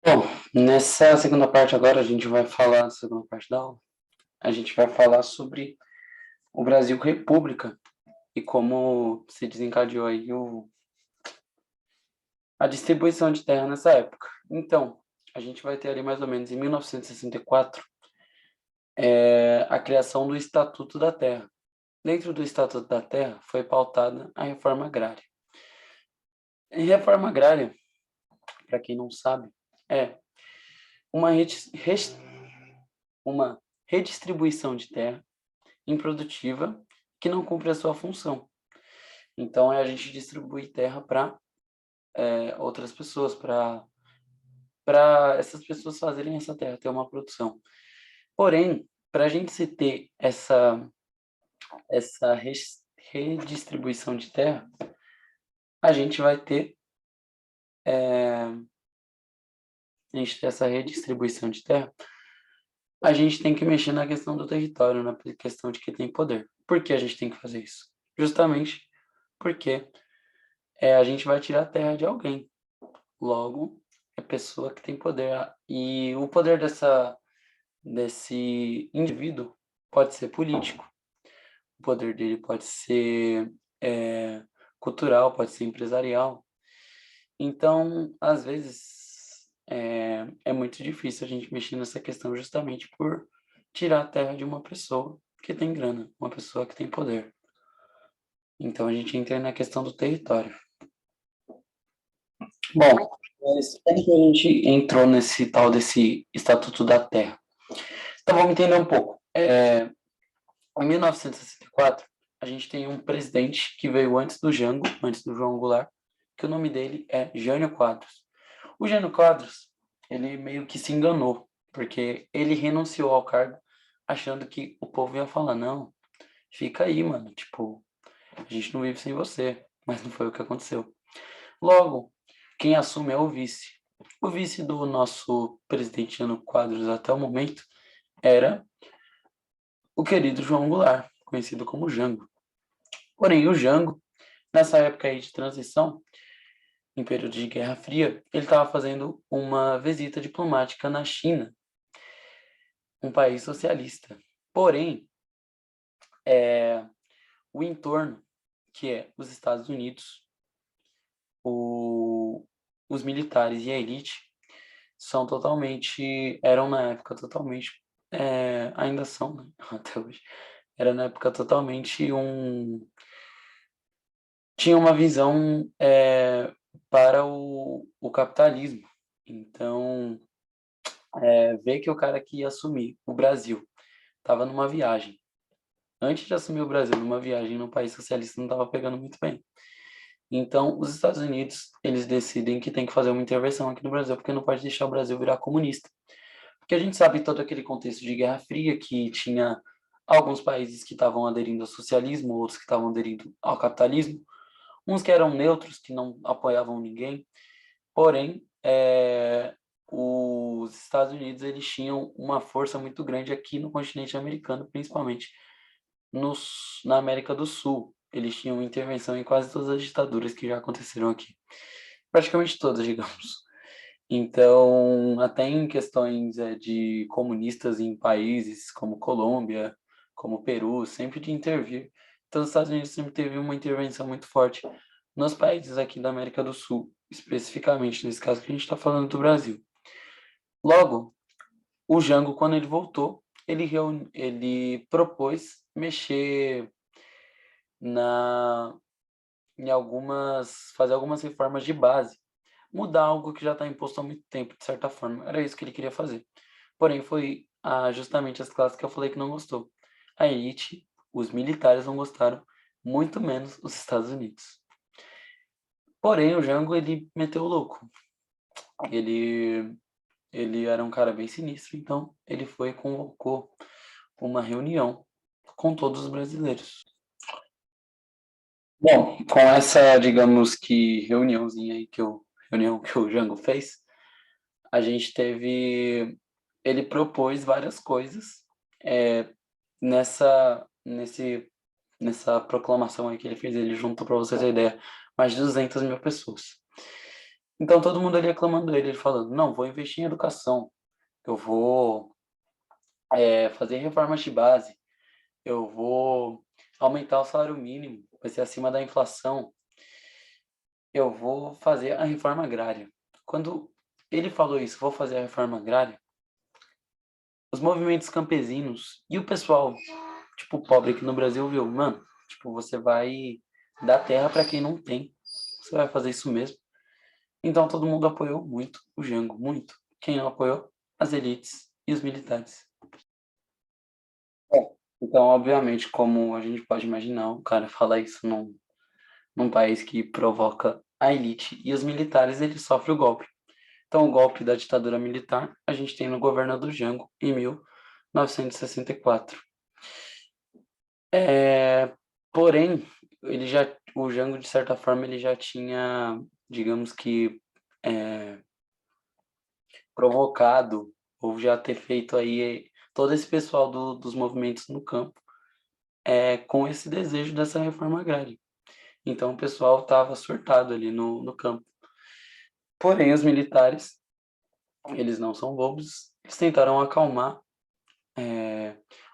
Bom, nessa segunda parte agora, a gente vai falar, na segunda parte da aula, a gente vai falar sobre o Brasil República e como se desencadeou aí a distribuição de terra nessa época. Então, a gente vai ter ali mais ou menos em 1964 a criação do Estatuto da Terra. Dentro do Estatuto da Terra foi pautada a reforma agrária. E reforma agrária, para quem não sabe, é uma, uma redistribuição de terra improdutiva que não cumpre a sua função. Então, é a gente distribuir terra para outras pessoas, para essas pessoas fazerem essa terra ter uma produção. Porém, para a gente se ter essa redistribuição de terra, a gente vai ter a gente ter essa redistribuição de terra, a gente tem que mexer na questão do território, na questão de quem tem poder. Por que a gente tem que fazer isso? Justamente porque a gente vai tirar a terra de alguém. Logo, é pessoa que tem poder. E o poder desse indivíduo pode ser político, o poder dele pode ser é, cultural, pode ser empresarial. Então, às vezes, é muito difícil a gente mexer nessa questão justamente por tirar a terra de uma pessoa que tem grana, uma pessoa que tem poder. Então, a gente entra na questão do território. Bom, mas como que a gente entrou nesse tal desse Estatuto da Terra? Então, vamos entender um pouco. Em 1964, a gente tem um presidente que veio antes do Jango, antes do João Goulart, que o nome dele é Jânio Quadros. O Jânio Quadros, ele meio que se enganou, porque ele renunciou ao cargo achando que o povo ia falar, não, fica aí, mano, tipo, a gente não vive sem você, mas não foi o que aconteceu. Logo, quem assume é o vice. O vice do nosso presidente Jânio Quadros até o momento era o querido João Goulart, conhecido como Jango. Porém, o Jango, nessa época aí de transição, em período de Guerra Fria, ele estava fazendo uma visita diplomática na China, um país socialista. Porém, o entorno, que é os Estados Unidos, o, os militares e a elite, eram na época totalmente, ainda são, né, até hoje, era na época totalmente tinha uma visão para o capitalismo. Então, ver que o cara que ia assumir o Brasil estava numa viagem. Antes de assumir o Brasil, numa viagem no país socialista, não estava pegando muito bem. Então, os Estados Unidos, eles decidem que tem que fazer uma intervenção aqui no Brasil, porque não pode deixar o Brasil virar comunista. Porque a gente sabe todo aquele contexto de Guerra Fria, que tinha alguns países que estavam aderindo ao socialismo, outros que estavam aderindo ao capitalismo, uns que eram neutros, que não apoiavam ninguém. Porém, os Estados Unidos eles tinham uma força muito grande aqui no continente americano, principalmente na América do Sul. Eles tinham intervenção em quase todas as ditaduras que já aconteceram aqui. Praticamente todas, digamos. Então, até em questões de comunistas em países como Colômbia, como Peru, sempre de intervir. Então, os Estados Unidos sempre teve uma intervenção muito forte nos países aqui da América do Sul, especificamente nesse caso que a gente está falando do Brasil. Logo, o Jango, quando ele voltou, ele propôs mexer na, fazer algumas reformas de base, mudar algo que já está imposto há muito tempo, de certa forma. Era isso que ele queria fazer. Porém, foi justamente as classes que eu falei que não gostou. A elite, os militares não gostaram, muito menos os Estados Unidos. Porém, o Jango, ele meteu o louco. Ele, ele era um cara bem sinistro, então ele foi e convocou uma reunião com todos os brasileiros. Bom, com essa, digamos que reuniãozinha aí reunião que o Jango fez, a gente ele propôs várias coisas é, nessa, nesse, nessa proclamação aí que ele fez, ele juntou, para vocês a ideia, mais de 200 mil pessoas. Então todo mundo ali aclamando ele falando, não, vou investir em educação, eu vou fazer reformas de base, eu vou aumentar o salário mínimo, vai ser acima da inflação, eu vou fazer a reforma agrária. Quando ele falou isso, vou fazer a reforma agrária, os movimentos campesinos e o pessoal, tipo, pobre aqui no Brasil, viu, mano, tipo, você vai dar terra para quem não tem, você vai fazer isso mesmo. Então todo mundo apoiou muito o Jango, muito. Quem não apoiou? As elites e os militares. É. Então, obviamente, como a gente pode imaginar, o cara fala isso num país que provoca a elite e os militares, ele sofre o golpe. Então, o golpe da ditadura militar a gente tem no governo do Jango em 1964. Porém, o Jango, de certa forma, ele já tinha, digamos que, é, provocado ou já ter feito aí todo esse pessoal dos movimentos no campo com esse desejo dessa reforma agrária. Então o pessoal estava surtado ali no campo. Porém, os militares, eles não são bobos, eles tentaram acalmar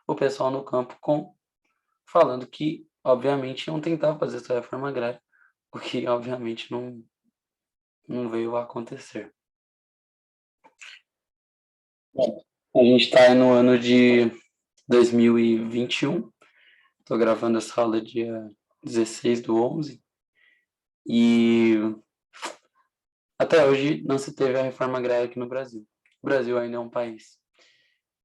o pessoal no campo falando que, obviamente, iam tentar fazer essa reforma agrária, o que, obviamente, não veio a acontecer. A gente está no ano de 2021. Estou gravando essa aula dia 16/11 e até hoje não se teve a reforma agrária aqui no Brasil. O Brasil ainda é um país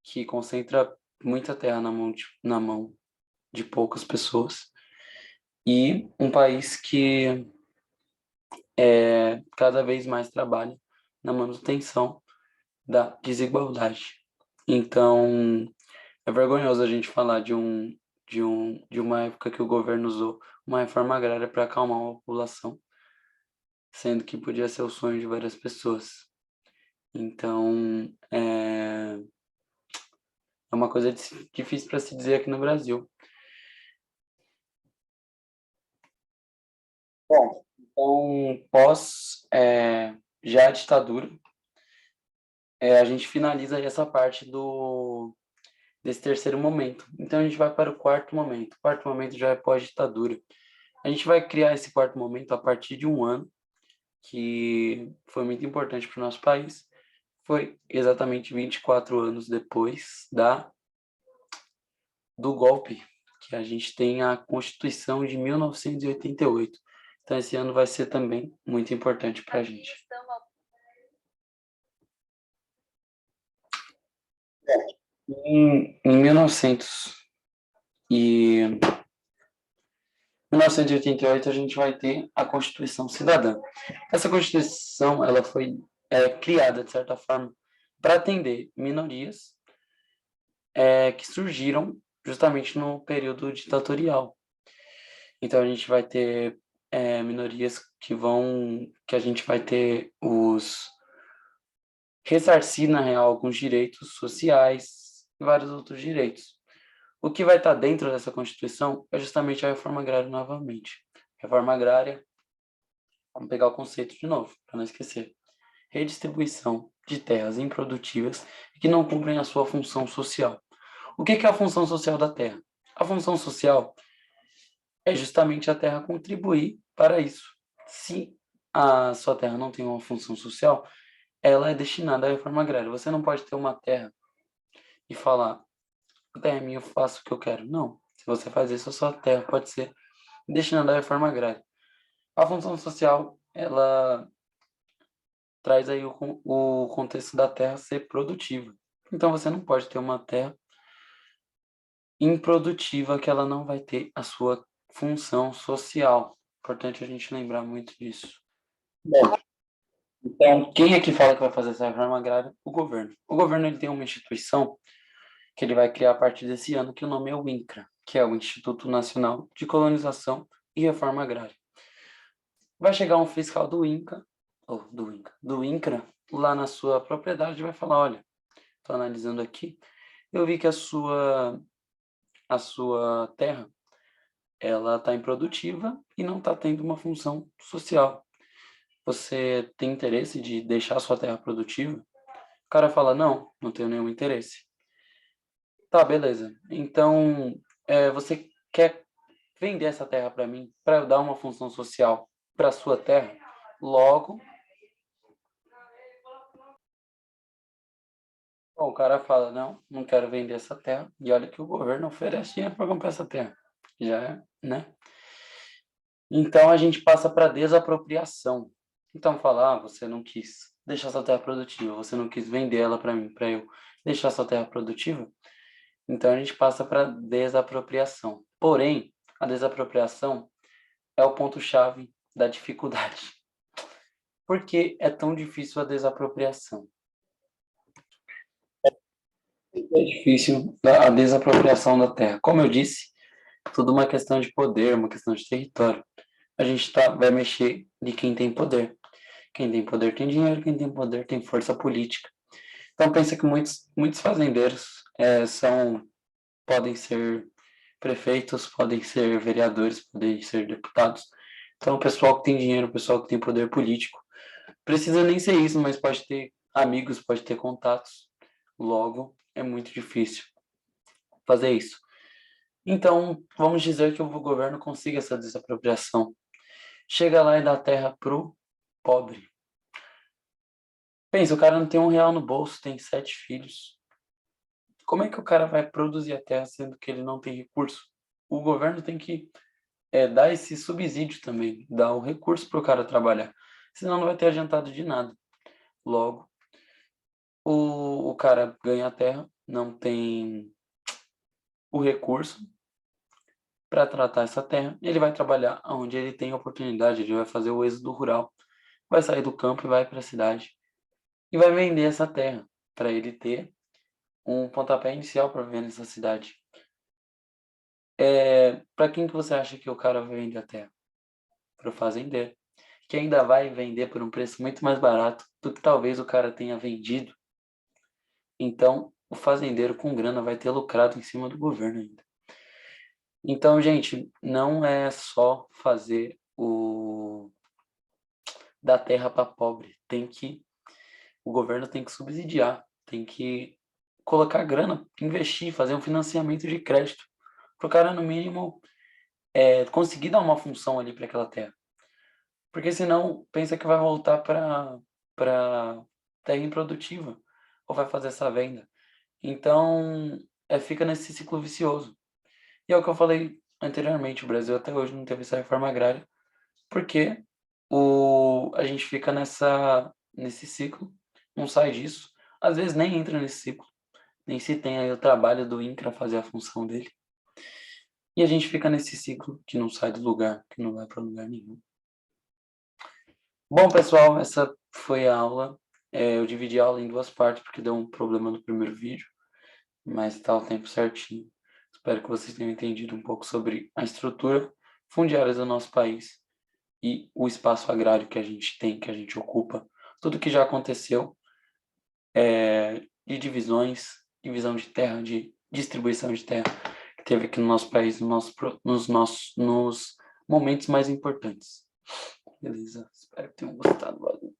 que concentra muita terra na mão de poucas pessoas e um país que cada vez mais trabalha na manutenção da desigualdade. Então, é vergonhoso a gente falar de uma época que o governo usou uma reforma agrária para acalmar a população, sendo que podia ser o sonho de várias pessoas. Então, é uma coisa difícil para se dizer aqui no Brasil. Bom, então, já a ditadura, a gente finaliza aí essa parte desse terceiro momento. Então, a gente vai para o quarto momento. O quarto momento já é pós-ditadura. A gente vai criar esse quarto momento a partir de um ano que foi muito importante para o nosso país. Foi exatamente 24 anos depois do golpe, que a gente tem a Constituição de 1988. Então, esse ano vai ser também muito importante para a gente. Em 1988, a gente vai ter a Constituição Cidadã. Essa Constituição ela foi criada, de certa forma, para atender minorias que surgiram justamente no período ditatorial. Então, a gente vai ter minorias que a gente vai ter ressarcir, na real, alguns direitos sociais e vários outros direitos. O que vai estar dentro dessa Constituição é justamente a reforma agrária novamente. Reforma agrária, vamos pegar o conceito de novo, para não esquecer. Redistribuição de terras improdutivas que não cumprem a sua função social. O que é a função social da terra? A função social é justamente a terra contribuir para isso. Se a sua terra não tem uma função social, ela é destinada à reforma agrária. Você não pode ter uma terra e falar, a terra é minha, eu faço o que eu quero. Não. Se você faz isso, a sua terra pode ser destinada à reforma agrária. A função social, ela traz aí o contexto da terra ser produtiva. Então, você não pode ter uma terra improdutiva que ela não vai ter a sua função social. Importante a gente lembrar muito disso. Bom, então, quem é que fala que vai fazer essa reforma agrária? O governo. O governo ele tem uma instituição que ele vai criar a partir desse ano, que o nome é o INCRA, que é o Instituto Nacional de Colonização e Reforma Agrária. Vai chegar um fiscal do INCRA, lá na sua propriedade, e vai falar, olha, estou analisando aqui, eu vi que a sua terra, ela está improdutiva e não está tendo uma função social. você tem interesse de deixar a sua terra produtiva? O cara fala, não, não tenho nenhum interesse. Tá, beleza. Então, você quer vender essa terra para mim, para eu dar uma função social para sua terra? Logo, o cara fala, não, não quero vender essa terra. E olha que o governo oferece dinheiro para comprar essa terra. Já é, né? Então, a gente passa para desapropriação. Então, fala, você não quis deixar sua terra produtiva, você não quis vender ela para mim, para eu deixar sua terra produtiva. Então, a gente passa para desapropriação. Porém, a desapropriação é o ponto-chave da dificuldade. Por que é tão difícil a desapropriação? É difícil a desapropriação da terra. Como eu disse, tudo uma questão de poder, uma questão de território. A gente vai mexer de quem tem poder. Quem tem poder tem dinheiro, quem tem poder tem força política. Então pensa que muitos fazendeiros podem ser prefeitos, podem ser vereadores, podem ser deputados. Então o pessoal que tem dinheiro, o pessoal que tem poder político, precisa nem ser isso, mas pode ter amigos, pode ter contatos. Logo, é muito difícil fazer isso. Então, vamos dizer que o governo consiga essa desapropriação. Chega lá e dá terra pro pobre. Pensa, o cara não tem R$ 1 no bolso, tem 7 filhos. Como é que o cara vai produzir a terra sendo que ele não tem recurso? O governo tem que dar esse subsídio também, dar o recurso para o cara trabalhar. Senão não vai ter adiantado de nada. Logo, o cara ganha a terra, não tem o recurso para tratar essa terra, ele vai trabalhar onde ele tem oportunidade, ele vai fazer o êxodo rural, vai sair do campo e vai para a cidade e vai vender essa terra para ele ter um pontapé inicial para viver nessa cidade. Para quem que você acha que o cara vai vender a terra? Para o fazendeiro, que ainda vai vender por um preço muito mais barato do que talvez o cara tenha vendido. Então, o fazendeiro com grana vai ter lucrado em cima do governo ainda. Então, gente, não é só fazer o da terra para pobre, o governo tem que subsidiar, tem que colocar grana, investir, fazer um financiamento de crédito, para o cara, no mínimo, conseguir dar uma função ali para aquela terra. Porque senão, pensa que vai voltar para terra improdutiva, ou vai fazer essa venda. Então, fica nesse ciclo vicioso. E é o que eu falei anteriormente, o Brasil até hoje não teve essa reforma agrária, porque a gente fica nesse ciclo, não sai disso, às vezes nem entra nesse ciclo, nem se tem aí o trabalho do INCRA fazer a função dele. E a gente fica nesse ciclo que não sai do lugar, que não vai para lugar nenhum. Bom, pessoal, essa foi a aula. Eu dividi a aula em 2 partes, porque deu um problema no primeiro vídeo, mas está o tempo certinho. Espero que vocês tenham entendido um pouco sobre a estrutura fundiária do nosso país e o espaço agrário que a gente tem, que a gente ocupa, tudo que já aconteceu, de divisão de terra, de distribuição de terra, que teve aqui no nosso país, nos momentos mais importantes. Beleza? Espero que tenham gostado.